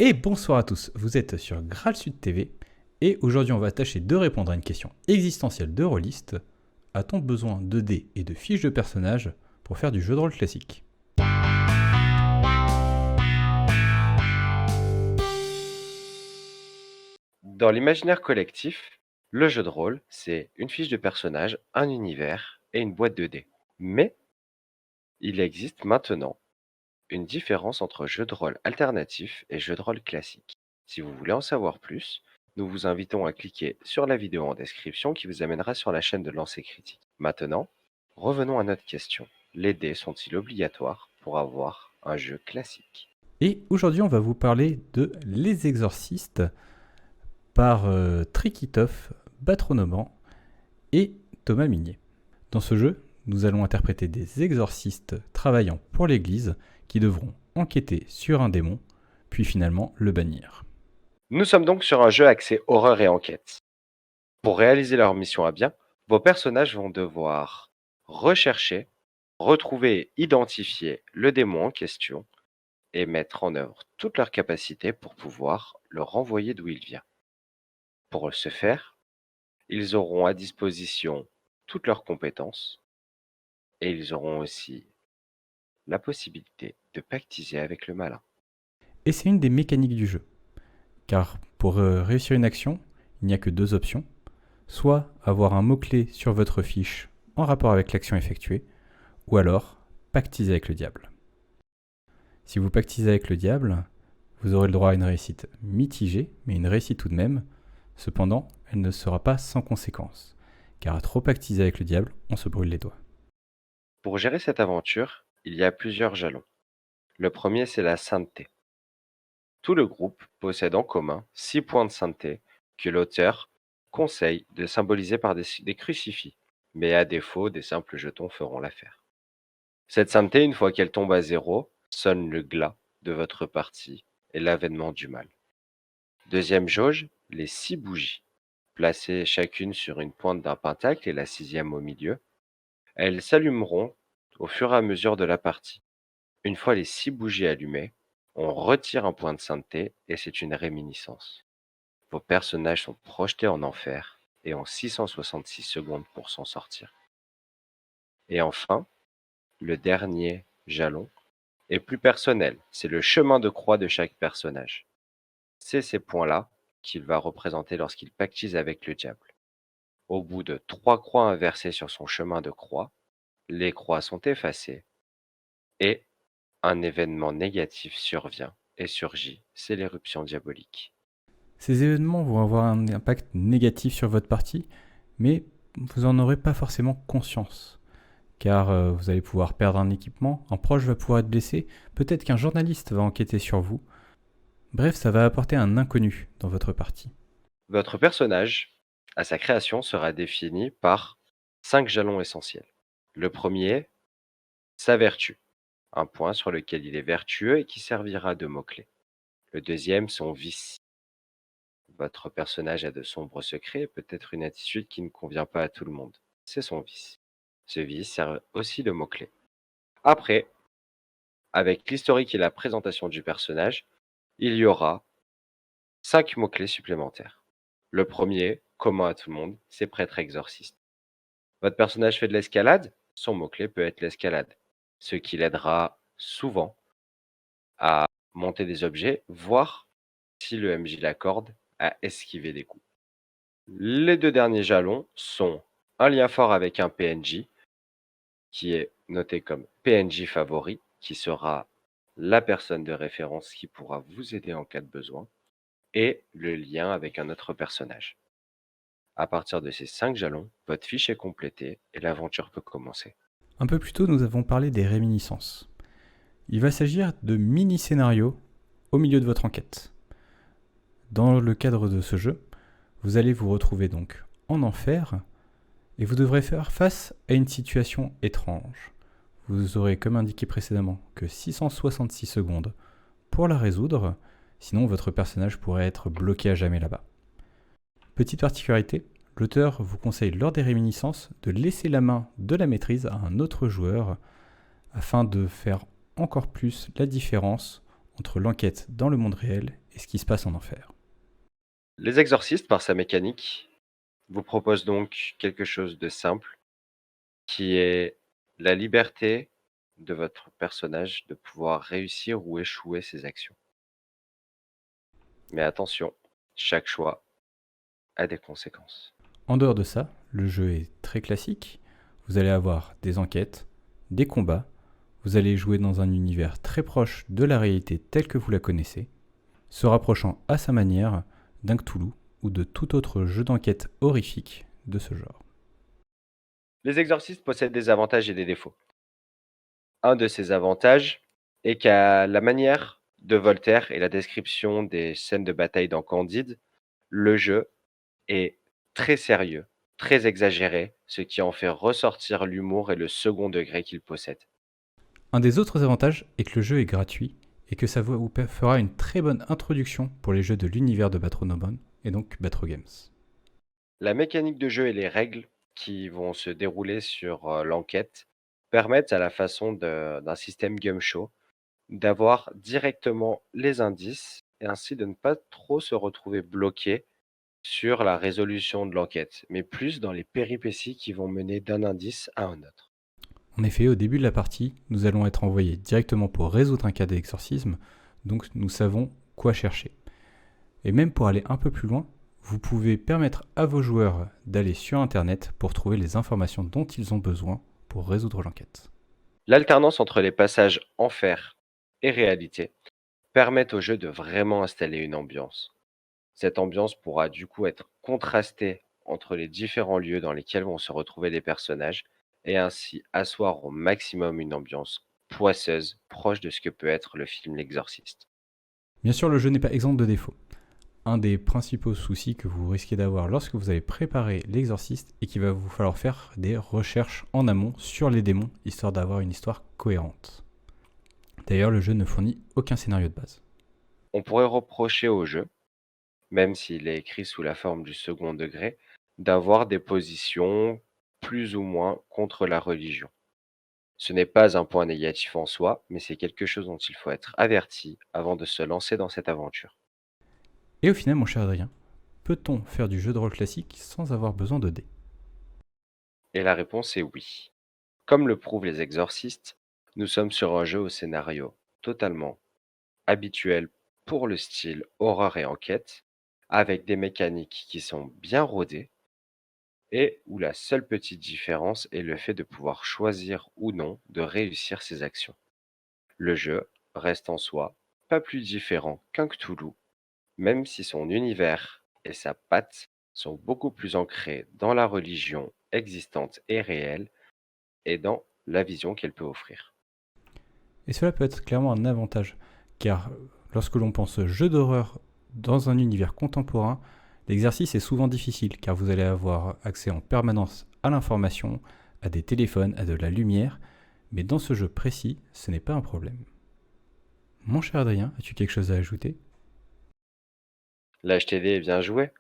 Et bonsoir à tous, vous êtes sur Graal Sud TV et aujourd'hui on va tâcher de répondre à une question existentielle de rôliste. A-t-on besoin de dés et de fiches de personnages pour faire du jeu de rôle classique? Dans l'imaginaire collectif, le jeu de rôle, c'est une fiche de personnage, un univers et une boîte de dés. Mais il existe maintenant une différence entre jeu de rôle alternatif et jeu de rôle classique. Si vous voulez en savoir plus, nous vous invitons à cliquer sur la vidéo en description qui vous amènera sur la chaîne de Lancer Critique. Maintenant, revenons à notre question. Les dés sont-ils obligatoires pour avoir un jeu classique? Et aujourd'hui on va vous parler de Les Exorcistes par Trikitov, Batronoman et Thomas Mignet. Dans ce jeu, nous allons interpréter des exorcistes travaillant pour l'église qui devront enquêter sur un démon, puis finalement le bannir. Nous sommes donc sur un jeu axé horreur et enquête. Pour réaliser leur mission à bien, vos personnages vont devoir rechercher, retrouver et identifier le démon en question et mettre en œuvre toutes leurs capacités pour pouvoir le renvoyer d'où il vient. Pour ce faire, ils auront à disposition toutes leurs compétences et ils auront aussi la possibilité de pactiser avec le malin. Et c'est une des mécaniques du jeu, car pour réussir une action, il n'y a que deux options, soit avoir un mot-clé sur votre fiche en rapport avec l'action effectuée, ou alors pactiser avec le diable. Si vous pactisez avec le diable, vous aurez le droit à une réussite mitigée, mais une réussite tout de même. Cependant, elle ne sera pas sans conséquence, car à trop pactiser avec le diable, on se brûle les doigts. Pour gérer cette aventure, il y a plusieurs jalons. Le premier, c'est la sainteté. Tout le groupe possède en commun 6 points de sainteté que l'auteur conseille de symboliser par des crucifix, mais à défaut, des simples jetons feront l'affaire. Cette sainteté, une fois qu'elle tombe à 0, sonne le glas de votre partie et l'avènement du mal. Deuxième jauge, les 6 bougies, placées chacune sur une pointe d'un pentacle et la sixième au milieu. Elles s'allumeront au fur et à mesure de la partie. Une fois les 6 bougies allumées, on retire un point de sainteté et c'est une réminiscence. Vos personnages sont projetés en enfer et ont 666 secondes pour s'en sortir. Et enfin, le dernier jalon est plus personnel, c'est le chemin de croix de chaque personnage. C'est ces points-là qu'il va représenter lorsqu'il pactise avec le diable. Au bout de 3 croix inversées sur son chemin de croix, les croix sont effacées et un événement négatif survient et surgit, c'est l'éruption diabolique. Ces événements vont avoir un impact négatif sur votre partie, mais vous n'en aurez pas forcément conscience. Car vous allez pouvoir perdre un équipement, un proche va pouvoir être blessé, peut-être qu'un journaliste va enquêter sur vous. Bref, ça va apporter un inconnu dans votre partie. Votre personnage, à sa création, sera défini par 5 jalons essentiels. Le premier, sa vertu, un point sur lequel il est vertueux et qui servira de mot-clé. Le deuxième, son vice. Votre personnage a de sombres secrets et peut-être une attitude qui ne convient pas à tout le monde. C'est son vice. Ce vice sert aussi de mot-clé. Après, avec l'historique et la présentation du personnage, il y aura 5 mots-clés supplémentaires. Le premier, commun à tout le monde, c'est prêtre exorciste. Votre personnage fait de l'escalade, son mot-clé peut être l'escalade, ce qui l'aidera souvent à monter des objets, voire, si le MJ l'accorde, à esquiver des coups. Les 2 derniers jalons sont un lien fort avec un PNJ, qui est noté comme PNJ favori, qui sera la personne de référence qui pourra vous aider en cas de besoin, et le lien avec un autre personnage. À partir de ces 5 jalons, votre fiche est complétée et l'aventure peut commencer. Un peu plus tôt, nous avons parlé des réminiscences. Il va s'agir de mini-scénarios au milieu de votre enquête. Dans le cadre de ce jeu, vous allez vous retrouver donc en enfer et vous devrez faire face à une situation étrange. Vous aurez, comme indiqué précédemment, que 666 secondes pour la résoudre, sinon votre personnage pourrait être bloqué à jamais là-bas. Petite particularité, l'auteur vous conseille lors des réminiscences de laisser la main de la maîtrise à un autre joueur afin de faire encore plus la différence entre l'enquête dans le monde réel et ce qui se passe en enfer. Les exorcistes, par sa mécanique, vous proposent donc quelque chose de simple, qui est la liberté de votre personnage de pouvoir réussir ou échouer ses actions. Mais attention, chaque choix a des conséquences. En dehors de ça, le jeu est très classique. Vous allez avoir des enquêtes, des combats, vous allez jouer dans un univers très proche de la réalité telle que vous la connaissez, se rapprochant à sa manière d'un Cthulhu ou de tout autre jeu d'enquête horrifique de ce genre. Les exorcistes possèdent des avantages et des défauts. Un de ces avantages est qu'à la manière de Voltaire et la description des scènes de bataille dans Candide, le jeu est très sérieux, très exagéré, ce qui en fait ressortir l'humour et le second degré qu'il possède. Un des autres avantages est que le jeu est gratuit et que ça vous fera une très bonne introduction pour les jeux de l'univers de Batronomon et donc Batro Games. La mécanique de jeu et les règles qui vont se dérouler sur l'enquête permettent à la façon d'un système game show d'avoir directement les indices et ainsi de ne pas trop se retrouver bloqué sur la résolution de l'enquête, mais plus dans les péripéties qui vont mener d'un indice à un autre. En effet, au début de la partie, nous allons être envoyés directement pour résoudre un cas d'exorcisme, donc nous savons quoi chercher. Et même pour aller un peu plus loin, vous pouvez permettre à vos joueurs d'aller sur Internet pour trouver les informations dont ils ont besoin pour résoudre l'enquête. L'alternance entre les passages enfer et réalité permet au jeu de vraiment installer une ambiance. Cette ambiance pourra du coup être contrastée entre les différents lieux dans lesquels vont se retrouver les personnages et ainsi asseoir au maximum une ambiance poisseuse, proche de ce que peut être le film L'Exorciste. Bien sûr, le jeu n'est pas exempt de défauts. Un des principaux soucis que vous risquez d'avoir lorsque vous allez préparer l'exorciste est qu'il va vous falloir faire des recherches en amont sur les démons, histoire d'avoir une histoire cohérente. D'ailleurs, le jeu ne fournit aucun scénario de base. On pourrait reprocher au jeu, même s'il est écrit sous la forme du second degré, d'avoir des positions plus ou moins contre la religion. Ce n'est pas un point négatif en soi, mais c'est quelque chose dont il faut être averti avant de se lancer dans cette aventure. Et au final, mon cher Adrien, peut-on faire du jeu de rôle classique sans avoir besoin de dés ? Et la réponse est oui. Comme le prouvent les exorcistes, nous sommes sur un jeu au scénario totalement habituel pour le style horreur et enquête, avec des mécaniques qui sont bien rodées, et où la seule petite différence est le fait de pouvoir choisir ou non de réussir ses actions. Le jeu reste en soi pas plus différent qu'un Cthulhu, même si son univers et sa patte sont beaucoup plus ancrés dans la religion existante et réelle et dans la vision qu'elle peut offrir. Et cela peut être clairement un avantage, car lorsque l'on pense jeu d'horreur dans un univers contemporain, l'exercice est souvent difficile, car vous allez avoir accès en permanence à l'information, à des téléphones, à de la lumière, mais dans ce jeu précis, ce n'est pas un problème. Mon cher Adrien, as-tu quelque chose à ajouter ? L'HTD est bien joué.